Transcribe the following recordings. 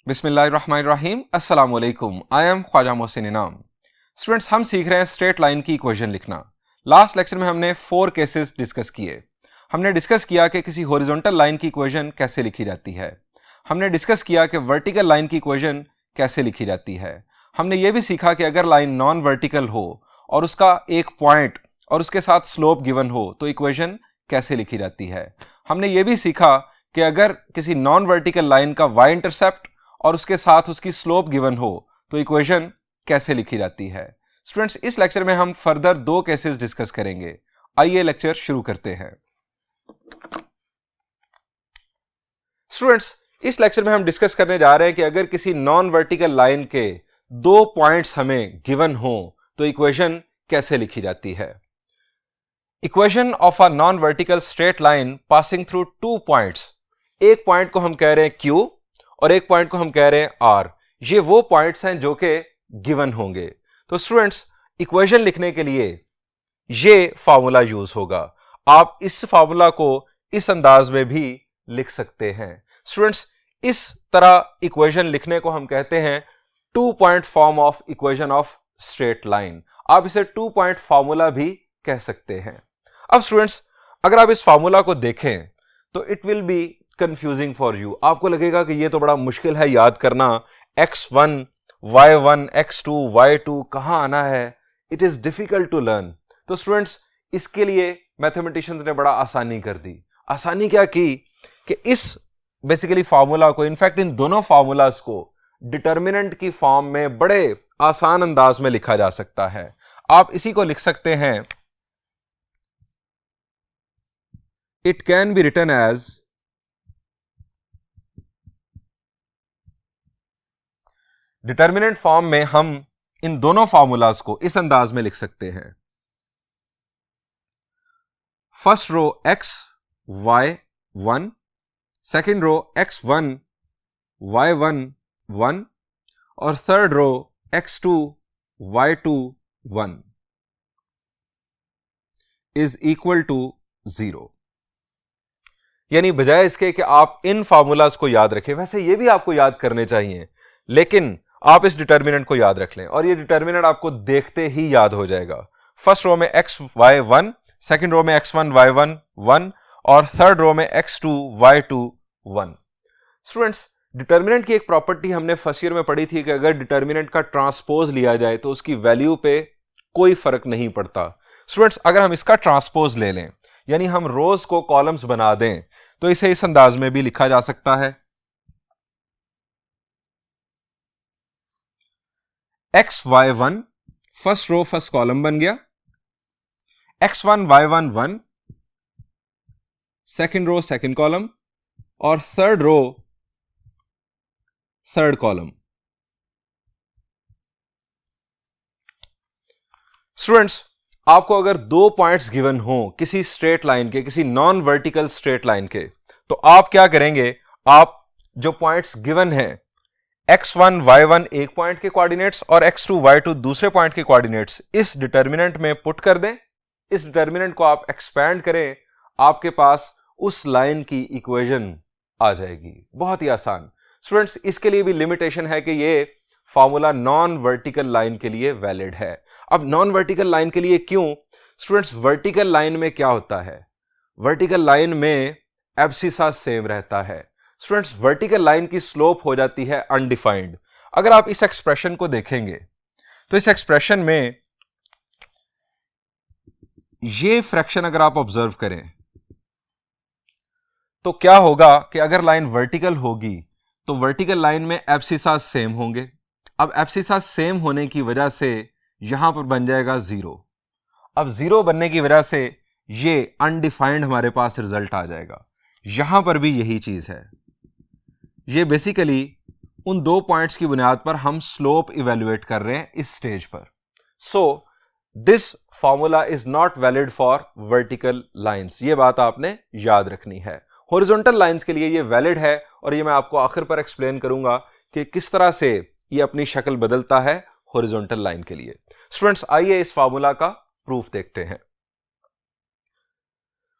बिस्मिल्लाहिर्रहमानिर्रहीम। अस्सलाम वालेकुम। आई एम ख्वाजा मोहसिन इनाम। स्टूडेंट्स, हम सीख रहे हैं स्ट्रेट लाइन की इक्वेशन लिखना। लास्ट लेक्चर में हमने 4 केसेस डिस्कस किए। हमने डिस्कस किया कि किसी हॉरिजॉन्टल लाइन की इक्वेशन कैसे लिखी जाती है। हमने डिस्कस किया कि वर्टिकल लाइन की इक्वेशन कैसे लिखी जाती है। हमने ये भी सीखा कि अगर लाइन नॉन वर्टिकल हो और उसका एक पॉइंट और उसके साथ स्लोप गिवन हो तो इक्वेशन कैसे लिखी जाती है। हमने ये भी सीखा कि अगर किसी नॉन वर्टिकल लाइन का वाई इंटरसेप्ट और उसके साथ उसकी स्लोप गिवन हो तो इक्वेशन कैसे लिखी जाती है। स्टूडेंट्स, इस लेक्चर में हम फर्दर 2 केसेस डिस्कस करेंगे। आइए लेक्चर शुरू करते हैं। स्टूडेंट्स, इस लेक्चर में हम डिस्कस करने जा रहे हैं कि अगर किसी नॉन वर्टिकल लाइन के 2 पॉइंट्स हमें गिवन हो तो इक्वेशन कैसे लिखी जाती है। Equation of a non vertical straight line passing through 2 points. एक पॉइंट को हम कह रहे हैं Q और एक पॉइंट को हम कह रहे हैं R। ये वो पॉइंट्स हैं जो कि गिवन होंगे। तो स्टूडेंट्स, इक्वेशन लिखने के लिए ये फार्मूला यूज होगा। आप इस फार्मूला को इस अंदाज में भी लिख सकते हैं। स्टूडेंट्स, इस तरह इक्वेशन लिखने को हम कहते हैं 2 point form of equation of straight line. आप इसे 2 पॉइंट फार्मूला भी कह सकते हैं। अब स्टूडेंट्स, अगर आप इस फार्मूला को देखें तो it will be confusing for you. आपको लगेगा कि ये तो बड़ा मुश्किल है याद करना, x1 y1 x2 y2 कहां आना है। It is difficult to learn. तो स्टूडेंट्स, इसके लिए मैथमेटिशियंस ने बड़ा आसानी कर दी। आसानी क्या की कि इस बेसिकली फार्मूला को, इनफैक्ट इन दोनों फार्मूलाज को डिटर्मिनेंट की फॉर्म में बड़े आसान अंदाज में लिखा जा सकता है। आप इसी को लिख सकते हैं, it can be written as determinant form में हम इन दोनों फार्मूलाज को इस अंदाज में लिख सकते हैं। First row x y1, second row x1 y1 1 और third row x2 y2 1 is equal to 0। यानी बजाय इसके कि आप इन फार्मूलाज को याद रखें, वैसे ये भी आपको याद करने चाहिए, लेकिन आप इस डिटर्मिनेंट को याद रख लें और ये डिटर्मिनेंट आपको देखते ही याद हो जाएगा। फर्स्ट रो में x y1, सेकंड रो में x1 y1 1 और थर्ड रो में x2 y2 1। स्टूडेंट्स, डिटर्मिनेंट की एक प्रॉपर्टी हमने फर्स्ट ईयर में पढ़ी थी कि अगर डिटर्मिनेंट का ट्रांसपोज लिया जाए तो उसकी वैल्यू पे कोई फर्क नहीं पड़ता। स्टूडेंट्स, अगर हम इसका ट्रांसपोज ले लें, यानी हम रोज को कॉलम्स बना दें, तो इसे इस अंदाज में भी लिखा जा सकता है। x y1 first row first column बन गया, x1 y1 1 second row second column और third row third column. Students, आपको अगर 2 पॉइंट्स गिवन हो किसी स्ट्रेट लाइन के, किसी नॉन वर्टिकल स्ट्रेट लाइन के, तो आप क्या करेंगे, आप जो पॉइंट्स गिवन हैं x1 y1 एक पॉइंट के कोऑर्डिनेट्स और x2 y2 दूसरे पॉइंट के कोऑर्डिनेट्स इस डिटर्मिनेंट में पुट कर दें। इस डिटर्मिनेंट को आप एक्सपैंड करें, आपके पास उस लाइन की इक्वेशन आ जाएगी। बहुत ही आसान। स्टूडेंट्स, इसके लिए भी लिमिटेशन है कि ये फार्मूला नॉन वर्टिकल लाइन के लिए वैलिड है। अब नॉन वर्टिकल लाइन के लिए क्यों? स्टूडेंट्स, वर्टिकल लाइन में क्या होता है, वर्टिकल लाइन में एब्सिसा सेम रहता है। स्टूडेंट्स, वर्टिकल लाइन की स्लोप हो जाती है अनडिफाइंड। अगर आप इस एक्सप्रेशन को देखेंगे तो इस एक्सप्रेशन में ये फ्रैक्शन अगर आप ऑब्जर्व करें तो क्या होगा कि अगर लाइन वर्टिकल होगी तो वर्टिकल लाइन में एब्सिसा सेम होंगे। अब एब्सिसा सेम होने की वजह से यहां पर बन जाएगा 0। अब 0 बनने की वजह से ये अनडिफाइंड हमारे पास रिजल्ट आ जाएगा। यहां पर भी यही चीज है। ये बेसिकली उन 2 पॉइंट्स की बुनियाद पर हम स्लोप इवेल्युएट कर रहे हैं इस स्टेज पर। So this formula is not valid for vertical lines. ये बात आपने याद रखनी है। हॉरिजॉन्टल लाइंस के लिए ये वैलिड है और ये मैं आपको आखिर पर एक्सप्लेन करूंगा कि किस तरह से ये अपनी शक्ल बदलता है हॉरिजॉन्टल लाइन के लिए। स्टूडेंट्स, आइए इस फॉर्मूला का प्रूफ देखते हैं।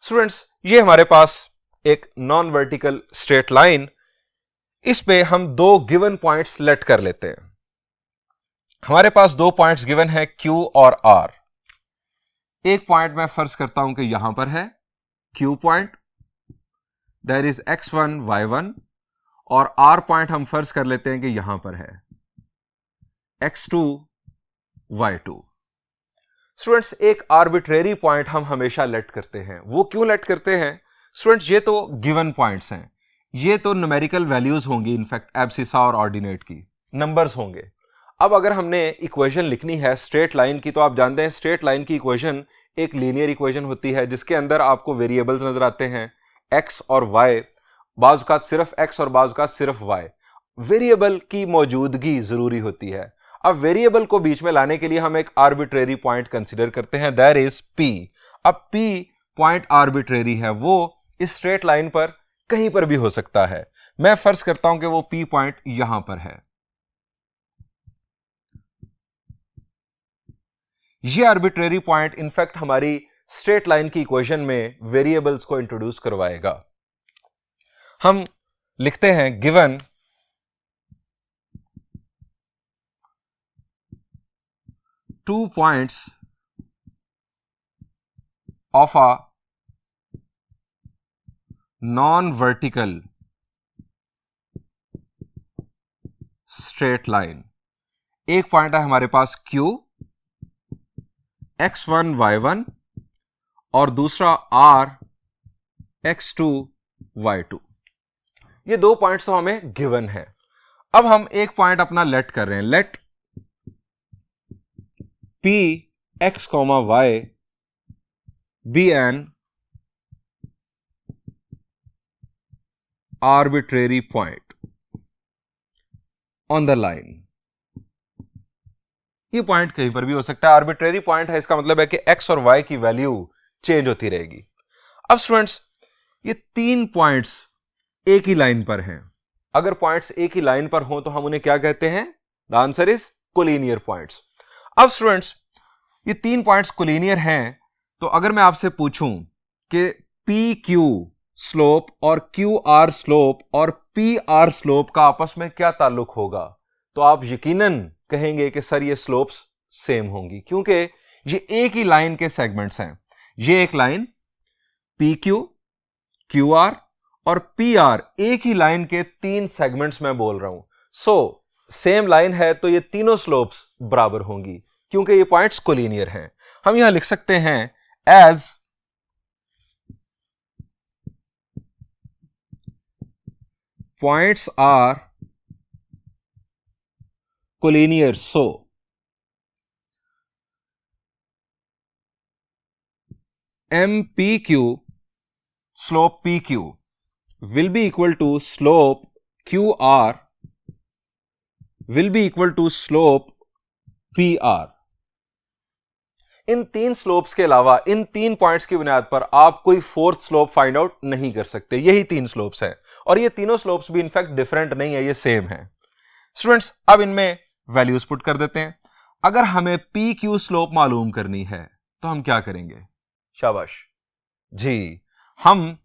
स्टूडेंट्स, ये हमारे पास एक नॉन वर्टिकल स्ट्रेट लाइन इस पे हम दो गिवन पॉइंट्स लेट कर लेते हैं। हमारे पास दो पॉइंट्स गिवन है Q और R। एक पॉइंट मैं फर्ज करता हूं कि यहां पर है Q point, that is x1 y1, और R पॉइंट हम फर्ज कर लेते हैं कि यहां पर है x2 y2। स्टूडेंट्स, एक आर्बिट्रेरी पॉइंट हम हमेशा लेट करते हैं। वो क्यों लेट करते हैं? स्टूडेंट्स, ये तो गिवन पॉइंट्स हैं, ये तो न्यूमेरिकल वैल्यूज होंगी, इनफैक्ट एब्सिसा और ऑर्डिनेट की नंबर्स होंगे। अब अगर हमने इक्वेशन लिखनी है स्ट्रेट लाइन की, तो आप जानते हैं स्ट्रेट लाइन की इक्वेशन एक लीनियर इक्वेशन होती है जिसके अंदर आपको वेरिएबल्स नजर आते हैं x और y, बाज़ औक़ात सिर्फ x और बाज़ औक़ात सिर्फ y। वेरिएबल की मौजूदगी जरूरी होती है। अब वेरिएबल को बीच में लाने के लिए हम एक आर्बिट्रेरी पॉइंट कंसीडर करते हैं, दैट इज P। अब P पॉइंट आर्बिट्रेरी है, वो इस स्ट्रेट लाइन पर कहीं पर भी हो सकता है। मैं फर्ज करता हूं कि वो P पॉइंट यहां पर है। ये आर्बिट्रेरी पॉइंट इनफैक्ट हमारी स्ट्रेट लाइन की इक्वेशन में वेरिएबल्स को इंट्रोड्यूस करवाएगा। हम लिखते हैं given two points of a non vertical straight line. एक पॉइंट है हमारे पास Q x1 y1 और दूसरा R x2 y2। ये दो पॉइंट्स तो हमें गिवन है। अब हम एक पॉइंट अपना लेट कर रहे हैं, late P x, y be an arbitrary point on the line। ये पॉइंट कहीं पर भी हो सकता है, आर्बिट्रेरी पॉइंट है, इसका मतलब है कि x और y की वैल्यू चेंज होती रहेगी। अब स्टूडेंट्स, ये तीन पॉइंट्स एक ही लाइन पर हैं। अगर पॉइंट्स एक ही लाइन पर हों तो हम उन्हें क्या कहते हैं? The answer is collinear points. अब स्टूडेंट्स, ये तीन पॉइंट्स कोलिनियर हैं, तो अगर मैं आपसे पूछूं कि पी क्यू स्लोप और क्यू आर स्लोप और पी आर स्लोप का आपस में क्या ताल्लुक होगा, तो आप यकीनन कहेंगे कि सर ये स्लोप्स सेम होंगी, क्योंकि ये एक ही लाइन के सेगमेंट्स हैं। ये एक line P Q, Q R और पी आर एक ही लाइन के तीन सेगमेंट्स में बोल रहा हूं। सो सेम लाइन है तो ये तीनों स्लोप्स बराबर होंगी क्योंकि ये पॉइंट्स कोलिनियर हैं। हम यहां लिख सकते हैं as points are collinear, so m P Q slope P Q will be equal to slope QR will be equal to slope PR। इन तीन स्लोप्स के अलावा इन तीन पॉइंट्स की बुनियाद पर आप कोई फोर्थ स्लोप फाइंड आउट नहीं कर सकते। यही तीन स्लोप्स हैं और ये तीनों स्लोप्स भी इनफैक्ट डिफरेंट नहीं है, ये सेम है। स्टूडेंट्स, अब इनमें वैल्यूज पुट कर देते हैं। अगर हमें पी क्यू स्लोप मालूम करनी है तो हम क्या करेंगे? शाबाश जी, हम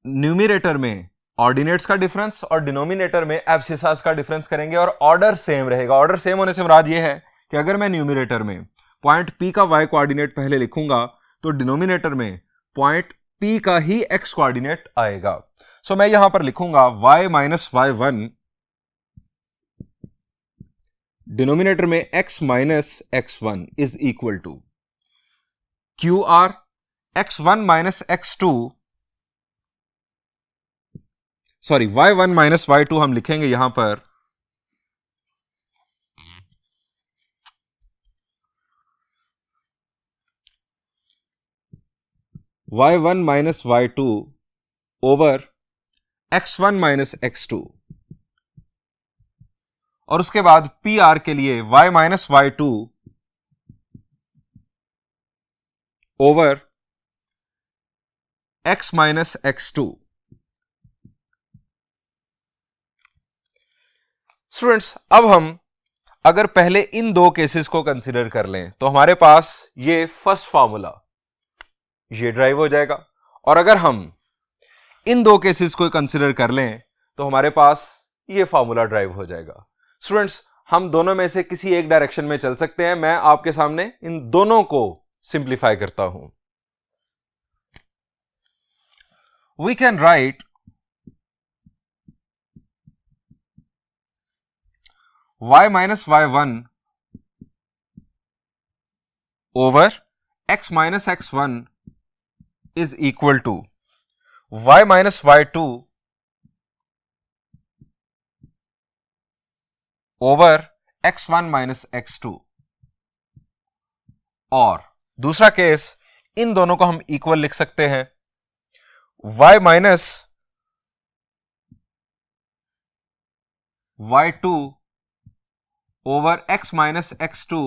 न्यूमिरेटर में ऑर्डिनेट्स का डिफरेंस और डिनोमिनेटर में एब्सिसास का डिफरेंस करेंगे और ऑर्डर सेम रहेगा। ऑर्डर सेम होने से मुराद ये है कि अगर मैं न्यूमिरेटर में पॉइंट P का y कोऑर्डिनेट पहले लिखूंगा तो डिनोमिनेटर में पॉइंट P का ही x कोऑर्डिनेट आएगा। सो मैं यहां पर लिखूंगा y माइनस y1, डिनोमिनेटर में x minus x1 is equal to QR x1 minus x2, sorry y1 minus y2 हम लिखेंगे यहां पर y1 minus y2 over x1 minus x2, और उसके बाद PR के लिए y minus y2 over x minus x2। Students, अब हम अगर पहले इन दो केसेस को कंसीडर कर लें तो हमारे पास ये फर्स्ट फॉर्मूला ये ड्राइव हो जाएगा, और अगर हम इन दो केसेस को कंसीडर कर लें तो हमारे पास ये फॉर्मूला ड्राइव हो जाएगा। स्टूडेंट्स, हम दोनों में से किसी एक डायरेक्शन में चल सकते हैं। मैं आपके सामने इन दोनों को सिंप्लीफाई करता हूं। We can write y minus y1 over x minus x1 is equal to y minus y2 over x1 minus x2। और दूसरा केस, इन दोनों को हम इक्वल लिख सकते हैं। y minus y2 over x minus x2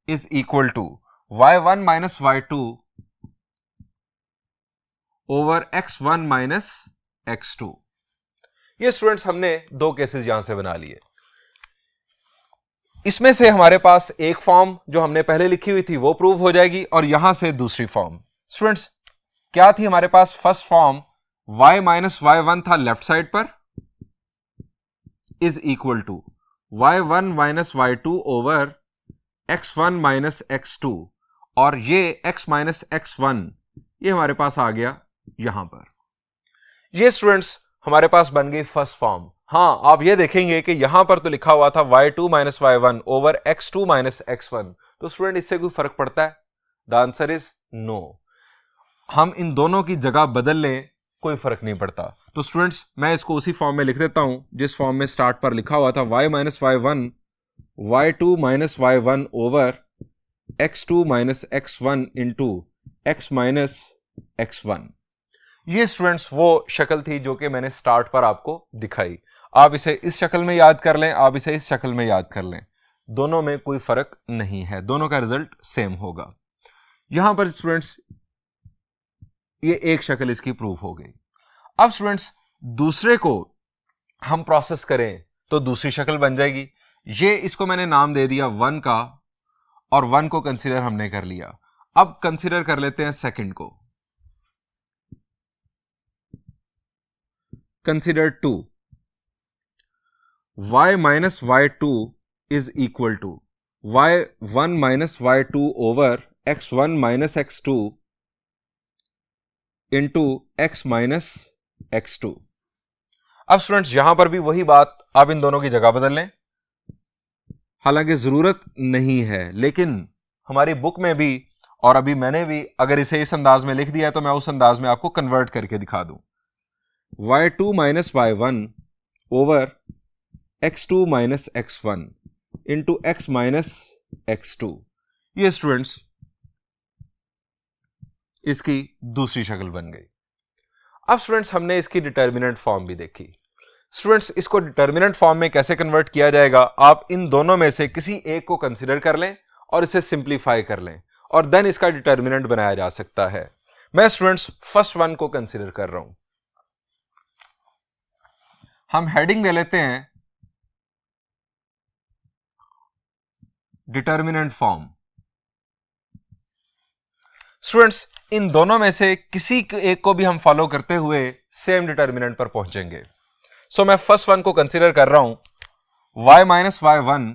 is equal to y1 minus y2 over x1 minus x2। ये students हमने दो केसेस यहां से बना लिए। इसमें से हमारे पास एक फॉर्म जो हमने पहले लिखी हुई थी वो प्रूव हो जाएगी, और यहां से दूसरी फॉर्म। स्टूडेंट्स, क्या थी हमारे पास first form? y minus y1 था लेफ्ट साइड पर, is equal to y1 minus y2 over x1 minus x2, और ये x माइनस x1 ये हमारे पास आ गया यहां पर। ये स्टूडेंट्स हमारे पास बन गई फर्स्ट फॉर्म। हाँ, आप ये देखेंगे कि यहां पर तो लिखा हुआ था y2 minus y1 over x2 minus x1। तो स्टूडेंट, इससे कोई फर्क पड़ता है? The answer is no. हम इन दोनों की जगह बदल लें, कोई फर्क नहीं पड़ता। तो स्टूडेंट्स, मैं इसको उसी फॉर्म में लिख देता हूं जिस फॉर्म में स्टार्ट पर लिखा हुआ था y minus y1 y2 minus y1 over x2 minus x1 into x minus x1। ये स्टूडेंट्स वो शक्ल थी जो कि मैंने स्टार्ट पर आपको दिखाई। आप इसे इस शक्ल में याद कर लें, आप इसे इस शक्ल में याद कर लें, दोनों में कोई फर्क नहीं है, दोनों का रिजल्ट सेम होगा। यहां पर स्टूडेंट्स ये एक शक्ल इसकी प्रूफ हो गई। अब स्टूडेंट्स, दूसरे को हम प्रोसेस करें तो दूसरी शक्ल बन जाएगी। ये इसको मैंने नाम दे दिया 1 का, और 1 को कंसीडर हमने कर लिया। अब कंसीडर कर लेते हैं सेकंड को। Consider 2, y minus y2 is equal to y1 minus y2 over x1 minus x2 into x minus x2। अब स्टूडेंट्स, यहां पर भी वही बात, आप इन दोनों की जगह बदल लें। हालांकि जरूरत नहीं है, लेकिन हमारी बुक में भी और अभी मैंने भी अगर इसे इस अंदाज में लिख दिया है तो मैं उस अंदाज में आपको कन्वर्ट करके दिखा दूं। y2 minus y1 over x2 minus x1 into x minus x2। ये स्टूडेंट्स इसकी दूसरी शक्ल बन गई। अब स्टूडेंट्स, हमने इसकी डिटर्मिनेंट फॉर्म भी देखी। स्टूडेंट्स, इसको डिटर्मिनेंट फॉर्म में कैसे कन्वर्ट किया जाएगा? आप इन दोनों में से किसी एक को कंसीडर कर लें और इसे सिंप्लीफाई कर लें, और देन इसका डिटर्मिनेंट बनाया जा सकता है। मैं स्टूडेंट्स फर्स्ट वन को कंसीडर कर रहा हूं। हम हेडिंग दे लेते हैं डिटर्मिनेंट फॉर्म। स्टूडेंट्स, इन दोनों में से किसी एक को भी हम फॉलो करते हुए सेम डिटर्मिनेंट पर पहुंचेंगे। सो मैं फर्स्ट वन को कंसीडर कर रहा हूं, y minus y1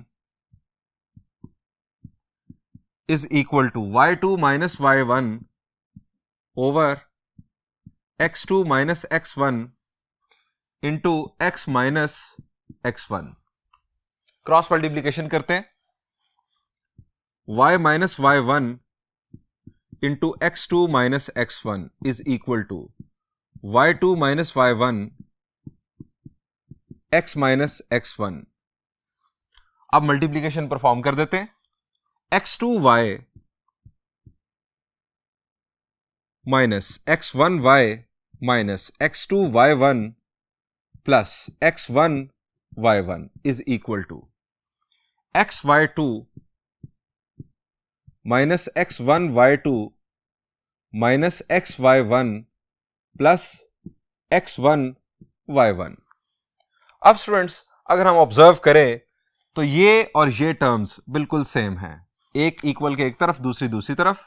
is equal to y2 minus y1 over x2 minus x1 into x minus x1। Cross multiplication करते हैं। y minus y1 into x2 minus x1 is equal to y2 minus y1 x minus x1। अब multiplication perform कर देते हैं। x2y minus x1y minus x2y1 plus x1y1 is equal to xy2 minus x1y2 minus xy1 plus x1y1। अब students, अगर हम observe करें तो ये और ये टर्म्स बिल्कुल सेम हैं। एक इक्वल के एक तरफ, दूसरी दूसरी तरफ।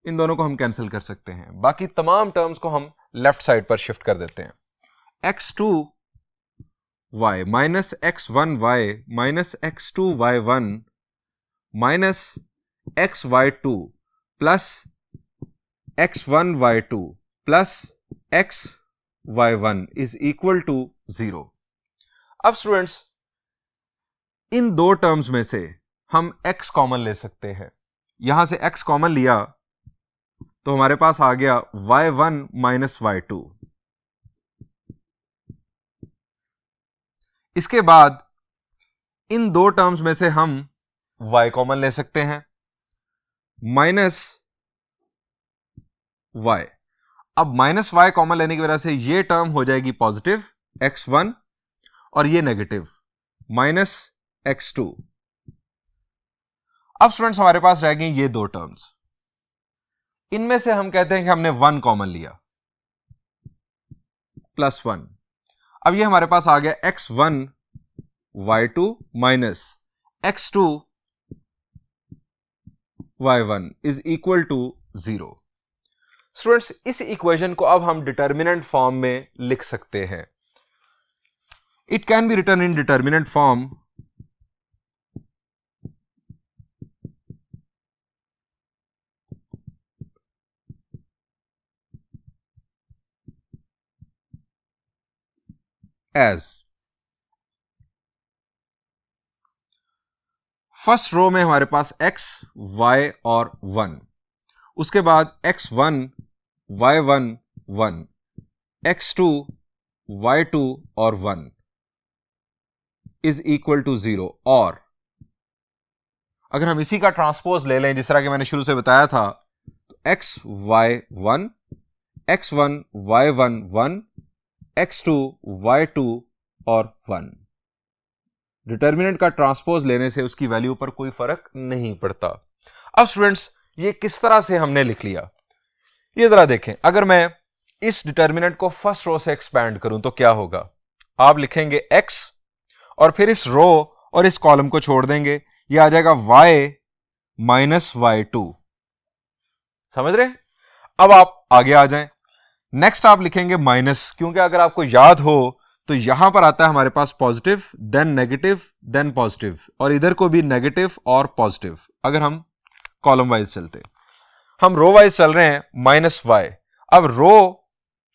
इन दोनों को हम कैंसिल कर सकते हैं। बाकी तमाम टर्म्स को हम लेफ्ट साइड पर शिफ्ट कर देते हैं। x2 y minus x one y minus x two y one minus x y two plus x one y two plus x y one is equal to 0। अब students, इन दो terms में से हम x common ले सकते हैं। यहां से x कॉमन लिया तो हमारे पास आ गया y1 माइनस y2। इसके बाद इन दो टर्म्स में से हम y कॉमन ले सकते हैं, माइनस y। अब माइनस y कॉमन लेने की वजह से ये टर्म हो जाएगी पॉजिटिव x1 और ये नेगेटिव माइनस x2। अब स्टूडेंट्स, हमारे पास रह गई ये दो टर्म्स। इनमें से हम कहते हैं कि हमने 1 कॉमन लिया, प्लस 1। अब ये हमारे पास आ गया x1 y2 minus x2 y1 is equal to 0। Students, इस इक्वेशन को अब हम डिटर्मिनेंट फॉर्म में लिख सकते हैं। It can be written in determinant form as, first row में हमारे पास x, y और 1, उसके बाद x1 y1 1, x2 y2 और 1 इज इक्वल टू 0। और अगर हम इसी का ट्रांसपोज ले लें जिस तरह कि मैंने शुरू से बताया था, तो x y1 x1 y1 1 x2 y2 और 1, डिटर्मिनेंट का ट्रांसपोज लेने से उसकी वैल्यू पर कोई फर्क नहीं पड़ता। अब स्टूडेंट्स, ये किस तरह से हमने लिख लिया, ये जरा देखें। अगर मैं इस डिटर्मिनेंट को फर्स्ट रो से एक्सपैंड करूं तो क्या होगा? आप लिखेंगे x और फिर इस रो और इस कॉलम को छोड़ देंगे, ये आ जाएगा y माइनस y2। समझ रहे? अब आप आगे आ जाएं। नेक्स्ट आप लिखेंगे माइनस, क्योंकि अगर आपको याद हो तो यहां पर आता है हमारे पास positive, then negative, then positive, और इधर को भी नेगेटिव और पॉजिटिव। अगर हम कॉलम वाइज चलते, हम रो वाइज चल रहे हैं, माइनस y। अब रो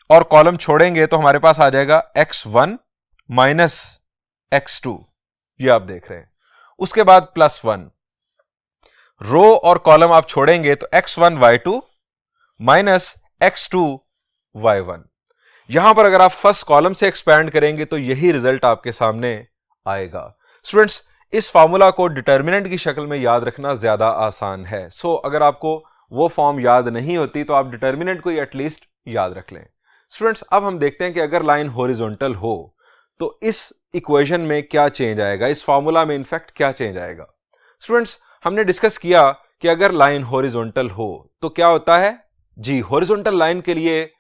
और कॉलम छोड़ेंगे तो हमारे पास आ जाएगा x1 माइनस x2, ये आप देख रहे हैं। उसके बाद प्लस 1, रो और कॉलम आप छोड़ेंगे तो x1 y2 minus x2 y1। यहां पर अगर आप फर्स्ट कॉलम से एक्सपैंड करेंगे तो यही रिजल्ट आपके सामने आएगा। स्टूडेंट्स, इस फॉर्मूला को डिटर्मिनेंट की शक्ल में याद रखना ज्यादा आसान है। सो अगर आपको वो फॉर्म याद नहीं होती तो आप डिटर्मिनेंट को एटलीस्ट याद रख लें। स्टूडेंट्स, अब हम देखते हैं कि अगर लाइन हॉरिजॉन्टल हो तो इस इक्वेशन में क्या चेंज आएगा, इस फॉर्मूला में इनफैक्ट क्या चेंज आएगा। स्टूडेंट्स, हमने डिस्कस किया कि अगर लाइन हॉरिजॉन्टल हो तो क्या होता है जी, हॉरिजॉन्टल लाइन के लिए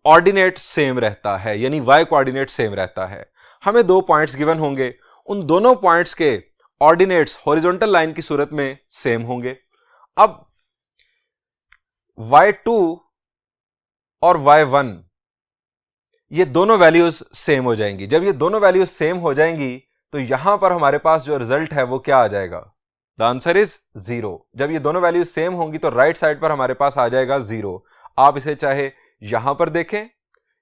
ऑर्डिनेट सेम रहता है, यानी y कोऑर्डिनेट सेम रहता है। हमें दो पॉइंट्स गिवन होंगे, उन दोनों पॉइंट्स के ऑर्डिनेट्स हॉरिजॉन्टल लाइन की सूरत में सेम होंगे। अब y2 और y1 ये दोनों वैल्यूज सेम हो जाएंगी। जब ये दोनों वैल्यूज सेम हो जाएंगी तो यहां पर हमारे पास जो रिजल्ट है वो क्या आ जाएगा? The answer is 0। जब ये दोनों वैल्यूज सेम होंगी तो राइट साइड पर हमारे पास आ जाएगा 0। आप इसे चाहे यहां पर देखें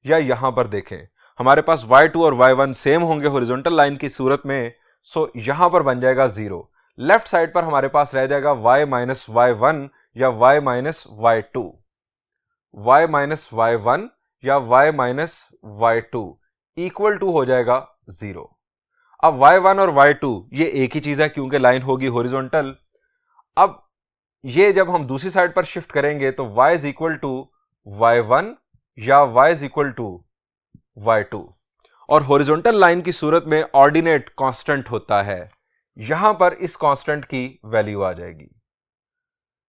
या यहां पर देखें, हमारे पास y2 और y1 सेम होंगे हॉरिजॉन्टल लाइन की सूरत में, सो यहां पर बन जाएगा 0। लेफ्ट साइड पर हमारे पास रह जाएगा y माइनस y1 या y minus y2, y minus y1 या y minus y2 equal to हो जाएगा 0। अब y1 और y2 ये एक ही चीज है क्योंकि लाइन होगी हॉरिजॉन्टल। अब ये जब हम दूसरी साइड पर शिफ्ट करेंगे तो y is equal to y1 या y is equal to y2, और हॉरिजॉन्टल लाइन की सूरत में ऑर्डिनेट कांस्टेंट होता है, यहां पर इस कांस्टेंट की वैल्यू आ जाएगी।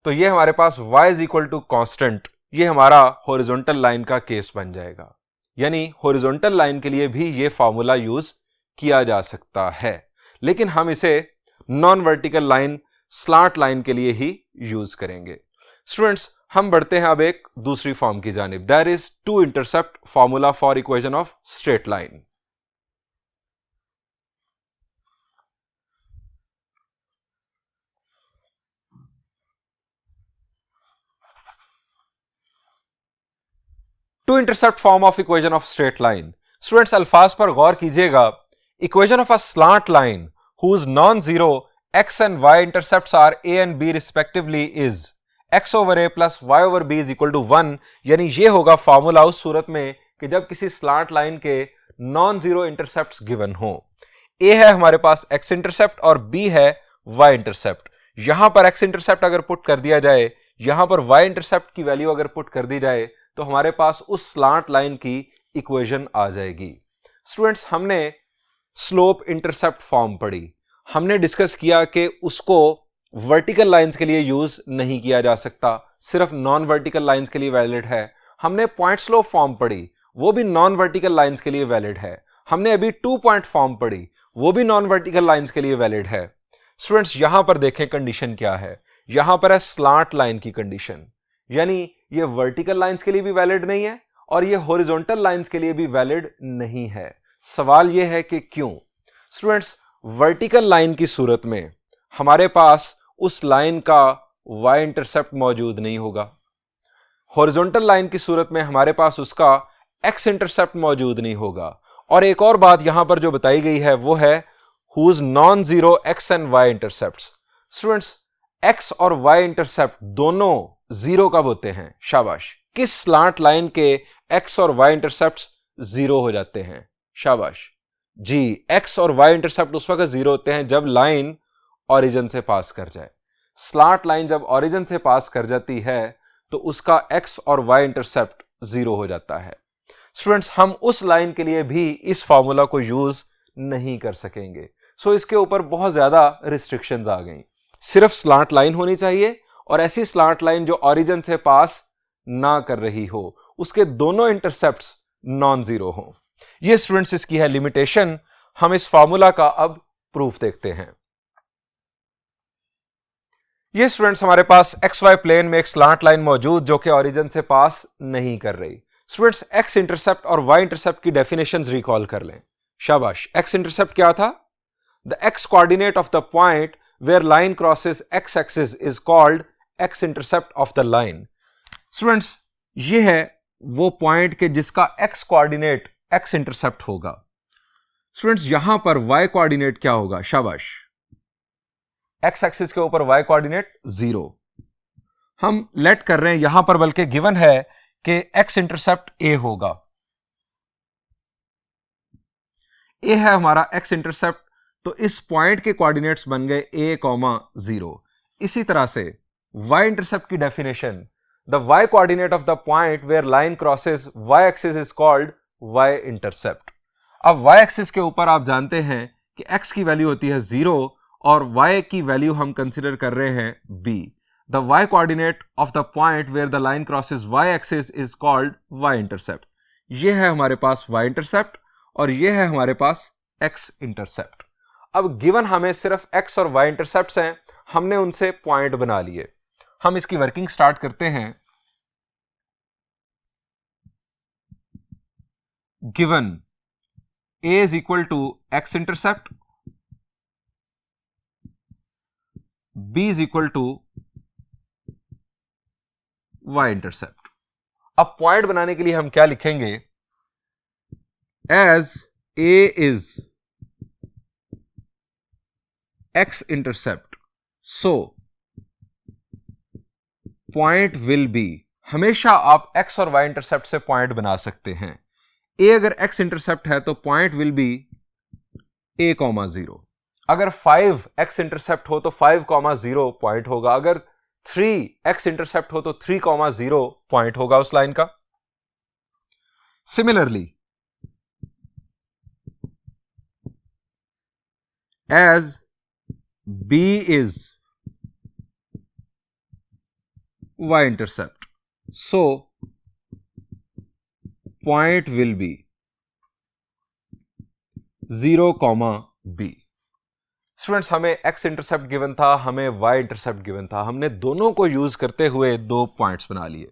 तो ये हमारे पास y is equal to constant, ये हमारा हॉरिजॉन्टल लाइन का केस बन जाएगा। यानी हॉरिजॉन्टल लाइन के लिए भी ये फॉर्मूला यूज किया जा सकता है, लेकिन हम इसे non vertical line, slant line के लिए ही यूज करेंगे। स्टूडेंट्स, हम बढ़ते हैं अब एक दूसरी फॉर्म की जानिब, that is two intercept formula for equation of straight line. Two intercept form of equation of straight line. Students अल्फाज पर गौर कीजिएगा। Equation of a slant line whose non-zero x and y intercepts are a and b respectively is x over a plus y over b is equal to 1। यानी ये होगा formula उस सूरत में कि जब किसी स्लांट लाइन के नॉन जीरो इंटरसेप्ट गिवन हो। a है हमारे पास x इंटरसेप्ट और b है y इंटरसेप्ट। यहां पर x इंटरसेप्ट अगर पुट कर दिया जाए, यहां पर y इंटरसेप्ट की वैल्यू अगर पुट कर दी जाए तो हमारे पास उस स्लांट लाइन की इक्वेशन आ जाएगी। स्टूडेंट्स हमने स्लोप इंटरसेप्ट फॉर्म पढ़ी, हमने डिस्कस किया कि उसको वर्टिकल लाइंस के लिए यूज नहीं किया जा सकता, सिर्फ नॉन वर्टिकल लाइंस के लिए वैलिड है। हमने पॉइंट स्लोप फॉर्म पढ़ी, वो भी नॉन वर्टिकल लाइंस के लिए वैलिड है। हमने अभी 2 पॉइंट फॉर्म पढ़ी, वो भी नॉन वर्टिकल लाइंस के लिए वैलिड है। स्टूडेंट्स यहां पर देखें कंडीशन क्या है, यहां पर है स्लांट लाइन की कंडीशन, यानी ये वर्टिकल लाइंस के लिए भी वैलिड नहीं है और ये हॉरिजॉन्टल लाइंस के लिए भी वैलिड नहीं है। सवाल यह है कि क्यों? स्टूडेंट्स वर्टिकल लाइन की सूरत में हमारे पास उस लाइन का y इंटरसेप्ट मौजूद नहीं होगा, हॉरिजॉन्टल लाइन की सूरत में हमारे पास उसका x इंटरसेप्ट मौजूद नहीं होगा। और एक और बात यहां पर जो बताई गई है वो है whose non zero x and y intercepts. Students x और y इंटरसेप्ट दोनों जीरो कब होते हैं? शाबाश। किस स्लांट लाइन के x और y इंटरसेप्ट्स जीरो हो जाते हैं? शाबाश जी, x और y इंटरसेप्ट उस वक्त जीरो होते हैं जब लाइन ओरिजिन से पास कर जाए। स्लांट लाइन जब ओरिजिन से पास कर जाती है तो उसका x और y इंटरसेप्ट जीरो हो जाता है। स्टूडेंट्स हम उस लाइन के लिए भी इस फॉर्मूला को यूज नहीं कर सकेंगे, सो इसके ऊपर बहुत ज्यादा रिस्ट्रिक्शंस आ गई। सिर्फ स्लांट लाइन होनी चाहिए और ऐसी स्लांट लाइन जो ओरिजिन से पास ना कर रही हो, उसके दोनों इंटरसेप्ट्स नॉन जीरो हो। ये स्टूडेंट्स इसकी है लिमिटेशन। हम इस फॉर्मूला का अब प्रूफ देखते हैं। ये स्टूडेंट्स हमारे पास एक्स वाई प्लेन में एक स्लांट लाइन मौजूद जो कि ओरिजिन से पास नहीं कर रही। स्टूडेंट्स एक्स इंटरसेप्ट और वाई इंटरसेप्ट की डेफिनेशंस रिकॉल कर लें। शाबाश। एक्स इंटरसेप्ट क्या था? The x coordinate of the point where line crosses x axis is called x intercept of the line. Students ये है वो पॉइंट के जिसका एक्स कोऑर्डिनेट एक्स इंटरसेप्ट होगा। स्टूडेंट्स यहां पर y कोऑर्डिनेट क्या होगा? शाबाश। एक्स एक्सिस के ऊपर y कोऑर्डिनेट 0। हम लेट कर रहे हैं यहां पर, बल्कि गिवन है कि x इंटरसेप्ट a होगा। a है हमारा x इंटरसेप्ट, तो इस पॉइंट के कोऑर्डिनेट्स बन गए a, 0। इसी तरह से y इंटरसेप्ट की definition, the y coordinate of the point where line crosses y axis is called y intercept. अब y एक्सिस के ऊपर आप जानते हैं कि x की वैल्यू होती है 0 और y की वैल्यू हम कंसीडर कर रहे हैं b। The y coordinate of the point where the line crosses y axis is called y intercept. ये है हमारे पास y इंटरसेप्ट और ये है हमारे पास x इंटरसेप्ट। अब गिवन हमें सिर्फ x और y इंटरसेप्ट्स हैं, हमने उनसे पॉइंट बना लिए। हम इसकी वर्किंग स्टार्ट करते हैं। Given a is equal to x intercept, b is equal to y intercept। अब पॉइंट बनाने के लिए हम क्या लिखेंगे? as a is x intercept, so point will be, हमेशा आप x और y इंटरसेप्ट से पॉइंट बना सकते हैं। a अगर x इंटरसेप्ट है तो पॉइंट विल बी a, 0। अगर 5 x इंटरसेप्ट हो तो 5, 0 पॉइंट होगा। अगर 3 x इंटरसेप्ट हो तो 3, 0 पॉइंट होगा उस लाइन का। Similarly as b is y intercept, so point will be 0, b। Students हमें x इंटरसेप्ट गिवन था, हमें y इंटरसेप्ट गिवन था, हमने दोनों को यूज करते हुए 2 पॉइंट्स बना लिए।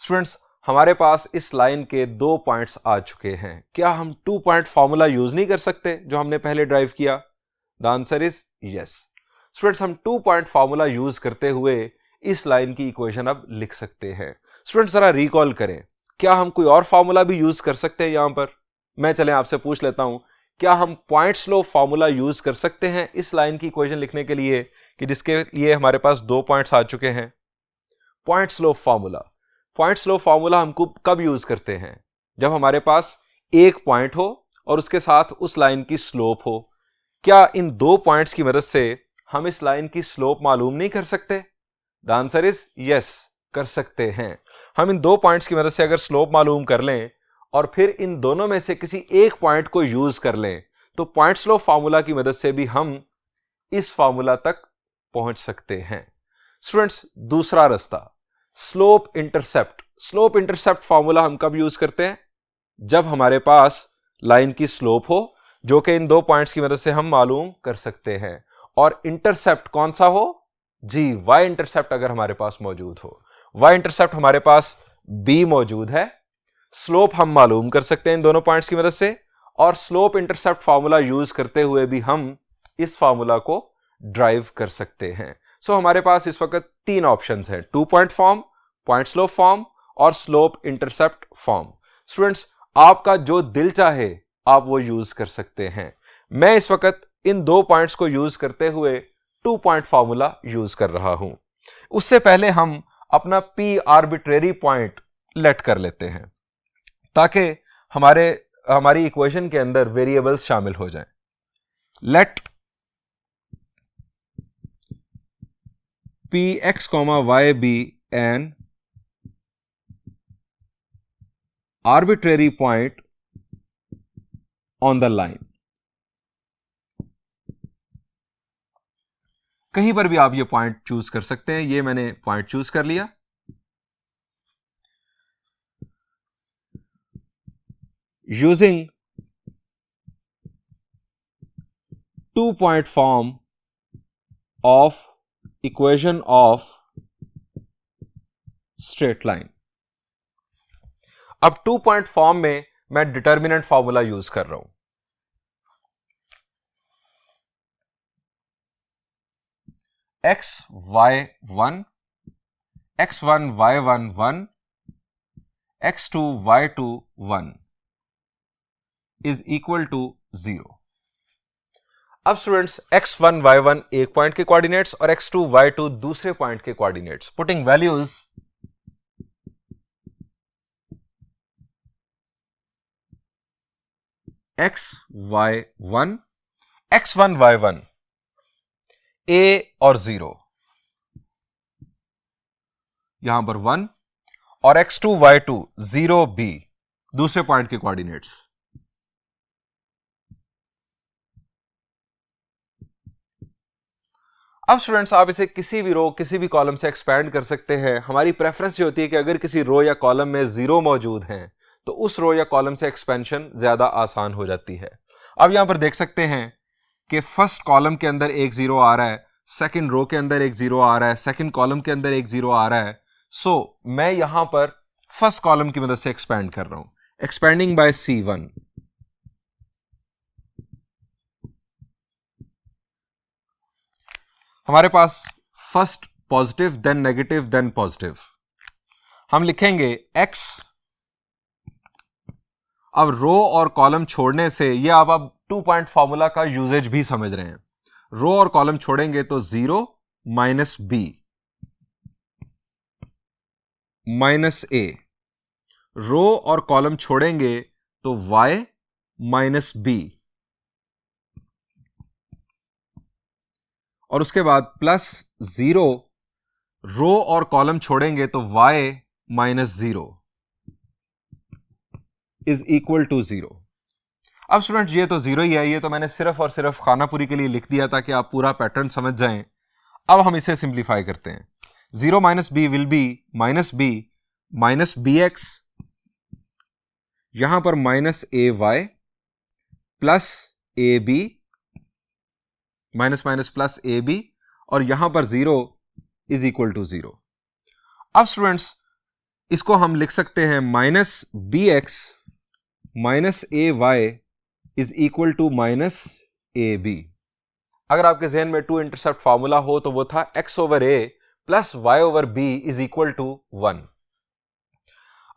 स्टूडेंट्स हमारे पास इस लाइन के 2 पॉइंट्स आ चुके हैं। क्या हम 2 पॉइंट फॉर्मूला यूज नहीं कर सकते जो हमने पहले ड्राइव किया? The answer is yes. Students हम 2 पॉइंट फॉर्मूला यूज करते हुए इस लाइन की इक्वेशन अब लिख सकते हैं। स्टूडेंट्स जरा रिकॉल करें, क्या हम कोई और फॉर्मूला भी यूज कर सकते हैं यहां पर? मैं चलें आपसे पूछ लेता हूं, क्या हम पॉइंट स्लोप फॉर्मूला यूज कर सकते हैं इस लाइन की इक्वेशन लिखने के लिए कि जिसके लिए हमारे पास 2 पॉइंट्स आ चुके हैं? पॉइंट स्लोप फॉर्मूला हम कब यूज करते हैं? जब हमारे पास एक पॉइंट हो और उसके साथ उस लाइन की स्लोप हो। क्या इन 2 पॉइंट्स की मदद से हम इस लाइन की स्लोप मालूम नहीं कर सकते? द आंसर इज यस, कर सकते हैं। हम इन 2 पॉइंट्स की मदद से अगर स्लोप मालूम कर लें और फिर इन दोनों में से किसी एक पॉइंट को यूज कर लें तो पॉइंट स्लोप फॉर्मूला की मदद से भी हम इस फॉर्मूला तक पहुंच सकते हैं। स्टूडेंट्स, दूसरा रास्ता, स्लोप इंटरसेप्ट फॉर्मूला हम कब यूज करते हैं? जब हमारे पास लाइन की स्लोप हो, जो कि इन 2 पॉइंट्स की मदद से हम मालूम कर सकते हैं, और इंटरसेप्ट कौन सा हो? जी, वाई इंटरसेप्ट अगर हमारे पास मौजूद हो। वाई इंटरसेप्ट हमारे पास बी मौजूद है, स्लोप हम मालूम कर सकते हैं इन दोनों पॉइंट्स की मदद से, और स्लोप इंटरसेप्ट फॉर्मूला यूज करते हुए भी हम इस फॉर्मूला को ड्राइव कर सकते हैं। सो हमारे पास इस वक्त 3 ऑप्शंस हैं, 2 point form, point slope form और स्लोप इंटरसेप्ट फॉर्म। स्टूडेंट्स, आपका जो दिल चाहे आप वो यूज कर सकते हैं। मैं इस वक्त इन 2 पॉइंट्स को यूज करते हुए 2 पॉइंट फॉर्मूला यूज कर रहा हूं। उससे पहले हम अपना पी आर्बिट्रेरी पॉइंट लेट कर लेते हैं ताकि हमारी इक्वेशन के अंदर वेरिएबल्स शामिल हो जाएं। Let P x comma y be an arbitrary point on the line. कहीं पर भी आप ये पॉइंट चूज कर सकते हैं। ये मैंने पॉइंट चूज कर लिया। Using 2 point form of equation of straight line. अब 2 पॉइंट फॉर्म में मैं डिटर्मिनेंट फॉर्मूला यूज कर रहा हूं। xy1 x1 y1 1 x2 y2 1 is equal to 0। अब स्टूडेंट्स, x1 y1 एक पॉइंट के कोऑर्डिनेट्स और x2 y2 दूसरे पॉइंट के coordinates, putting values x1 y1 a और 0, यहां पर 1, और x2 y2 0 b दूसरे पॉइंट के कोऑर्डिनेट्स। अब स्टूडेंट्स, आप इसे किसी भी रो किसी भी कॉलम से एक्सपैंड कर सकते हैं। हमारी प्रेफरेंस ये होती है कि अगर किसी रो या कॉलम में 0 मौजूद हैं तो उस रो या कॉलम से एक्सपेंशन ज्यादा आसान हो जाती है। अब यहां पर देख सकते हैं कि फर्स्ट कॉलम के अंदर एक 0 आ रहा है, सेकंड रो के अंदर एक 0 आ रहा है, सेकंड कॉलम के अंदर एक 0 आ रहा है। सो मैं यहां पर फर्स्ट कॉलम की मदद से एक्सपैंड कर रहा हूं, एक्सपैंडिंग बाय C1। हमारे पास first positive, then negative, then positive. हम लिखेंगे x। अब रो और कॉलम छोड़ने से, ये आप 2 पॉइंट फॉर्मूला का यूजेज भी समझ रहे हैं। रो और कॉलम छोड़ेंगे तो 0 माइनस b माइनस a, रो और कॉलम छोड़ेंगे तो y माइनस b, और उसके बाद प्लस 0, रो और कॉलम छोड़ेंगे तो y minus 0 is equal to 0। अब स्टूडेंट, ये तो 0 ही है, ये तो मैंने सिर्फ और सिर्फ खानापुरी के लिए लिख दिया ताकि आप पूरा पैटर्न समझ जाएं। अब हम इसे सिंप्लीफाई करते हैं। 0 minus b will be minus b x, यहां पर minus a y plus a b, minus minus plus a b, और यहां पर 0 इज इक्वल टू 0। अब स्टूडेंट्स, इसको हम लिख सकते हैं minus b x minus a y is equal to minus a b. अगर आपके जहन में 2 इंटरसेप्ट फॉर्मूला हो तो वो था x over a plus y over b is equal to 1।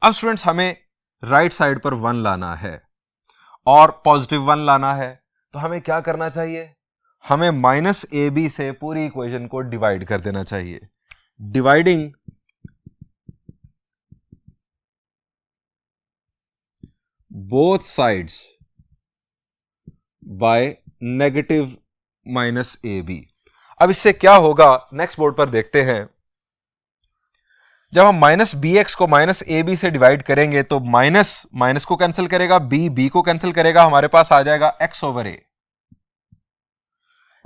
अब स्टूडेंट्स हमें राइट साइड पर 1 लाना है और पॉजिटिव 1 लाना है, तो हमें क्या करना चाहिए? हमें माइनस ए बी से पूरी इक्वेशन को डिवाइड कर देना चाहिए। Dividing both sides by negative minus a b. अब इससे क्या होगा नेक्स्ट बोर्ड पर देखते हैं। जब हम माइनस बी एक्स को माइनस ए बी से डिवाइड करेंगे तो माइनस माइनस को कैंसिल करेगा, बी बी को कैंसिल करेगा, हमारे पास आ जाएगा एक्स ओवर ए।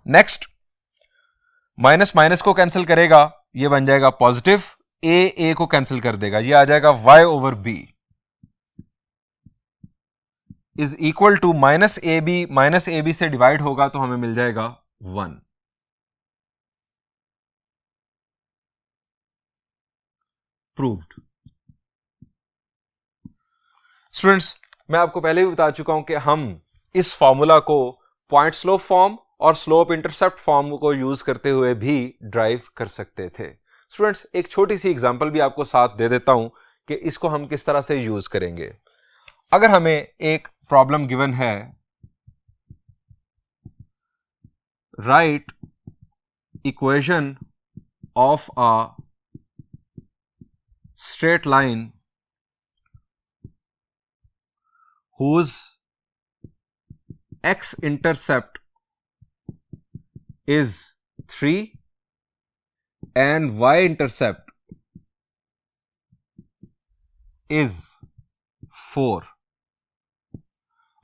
नेक्स्ट माइनस माइनस को कैंसिल करेगा, ये बन जाएगा पॉजिटिव, ए को कैंसिल कर देगा, ये आ जाएगा y over b is equal to minus a b से डिवाइड होगा तो हमें मिल जाएगा 1। प्रूव्ड। स्टूडेंट्स, मैं आपको पहले भी बता चुका हूं कि हम इस फॉर्मूला को पॉइंट स्लोप फॉर्म और स्लोप इंटरसेप्ट फॉर्म को यूज करते हुए भी ड्राइव कर सकते थे। स्टूडेंट्स, एक छोटी सी एग्जांपल भी आपको साथ दे देता हूं कि इसको हम किस तरह से यूज करेंगे। अगर हमें एक प्रॉब्लम गिवन है, right equation of a straight line whose x intercept is 3 and y intercept is 4.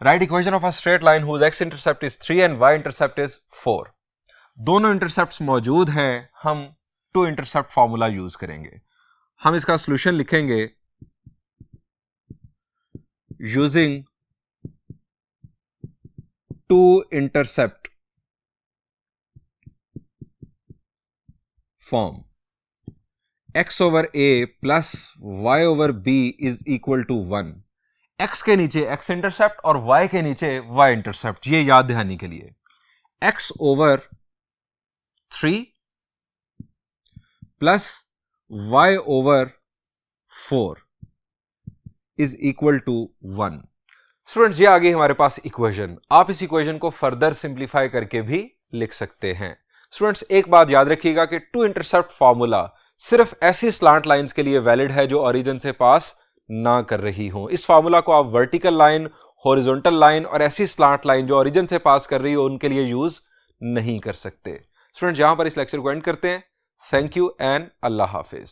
Right equation of a straight line whose x intercept is 3 and y intercept is 4. दोनों intercepts मौजूद हैं, हम to intercept formula use करेंगे। हम इसका solution लिखेंगे using two intercept form. x over a plus y over b is equal to 1। x के नीचे x इंटरसेप्ट और y के नीचे y इंटरसेप्ट, ये याद दिलाने के लिए x over 3 plus y over 4 is equal to 1। Students, ये आ गई हमारे पास इक्वेशन। आप इस इक्वेशन को फर्दर सिंप्लीफाई करके भी लिख सकते हैं। स्टूडेंट्स, एक बात याद रखिएगा कि टू इंटरसेप्ट फॉर्मूला सिर्फ ऐसी स्लांट लाइंस के लिए वैलिड है जो ओरिजिन से पास ना कर रही हो। इस फॉर्मूला को आप वर्टिकल लाइन, हॉरिजॉन्टल लाइन और ऐसी स्लांट लाइन जो ओरिजिन से पास कर रही हो उनके लिए यूज नहीं कर सकते। स्टूडेंट्स, यहां पर इस लेक्चर को एंड करते हैं। Thank you and Allah Hafiz.